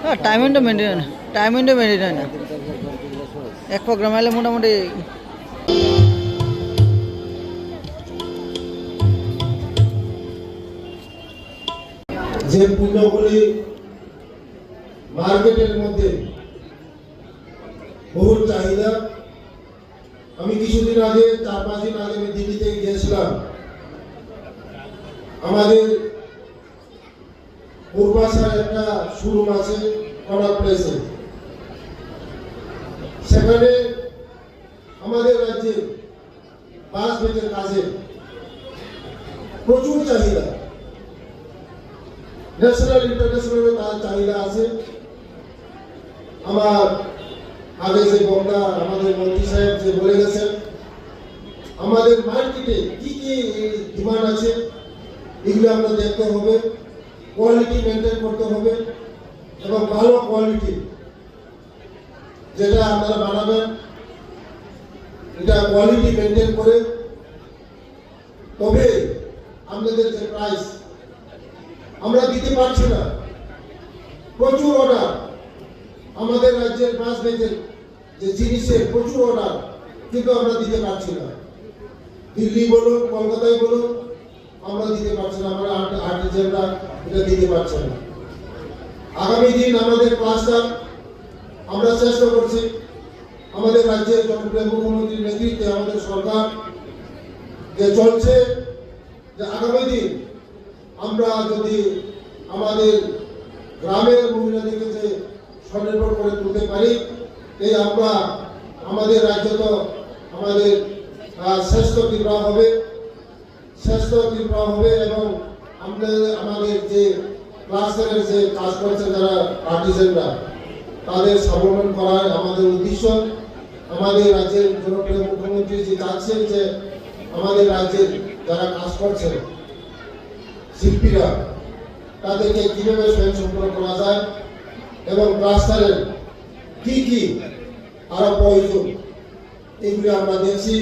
হ্যাঁ টাইমিংটা মেনটেন হয় না এক প্রোগ্রাম এলে মোটামুটি যে পণ্যগুলি মার্কেটের মধ্যে বহুল চাহিদা। আমি কিছুদিন আগে 4-5 দিন আগে আমি দিল্লিতে গিয়েছিলাম। আমাদের পূর্বাশার একটা শোরুম আছে কনক প্লেসে, সেখানে আমাদের রাজ্যে বাস বেচের কাজে প্রচুর চাহিদা, ন্যাশনাল ইন্টারন্যাশনাল তার চাহিদা আছে। আমার আগে যে বক্তা আমাদের মন্ত্রী সাহেব যে বলে গেছেন, আমাদের মার্কেটে কি কি ডিমান্ড আছে এগুলো আমরা দেখতে হবে, কোয়ালিটি মেনটেন করতে হবে এবং ভালো কোয়ালিটি যেটা আপনারা বানাবেন এটা কোয়ালিটি মেনটেন করে, তবে আপনাদের যে প্রাইস আমরা দিতে পারছি না। প্রচুর অর্ডার আমাদের রাজ্যের বাস বেচের যে জিনিসের প্রচুর অর্ডার, কিন্তু আমরা দিতে পারছি না। দিল্লি বলুন কলকাতায় বলুন আমরা দিতে পারছি না, আমরা আর্টিজানরা এটা দিতে পারছি না। আগামী দিন আমাদের ক্লাস্টার আমরা চেষ্টা করছি, আমাদের রাজ্যের জনপ্রিয় মুখ্যমন্ত্রীর নেতৃত্বে আমাদের সরকার যে চলছে, যে আগামী দিন আমরা যদি আমাদের গ্রামের মহিলাদেরকে যে স্বনির্ভর করে তুলতে পারি, এই আমরা আমাদের রাজ্য তো আমাদের শ্রেষ্ঠ ত্রিপুরা হবে এবং আমাদের যে ক্লাস্টারের যে কাজ করছে যারা আর্টিজানরা তাদের স্বাবলম্বন করার আমাদের উদ্দেশ্য। আমাদের রাজ্যের জনপ্রিয় মুখ্যমন্ত্রী যে চাচ্ছেন যে আমাদের রাজ্যের যারা কাজ করছে শিল্পীরা তাদেরকে কিভাবে স্বয়ংসম্পূর্ণ করা যায় এবং ক্লাস্টারের কি কি আরো প্রয়োজন এগুলি আমরা দেখছি।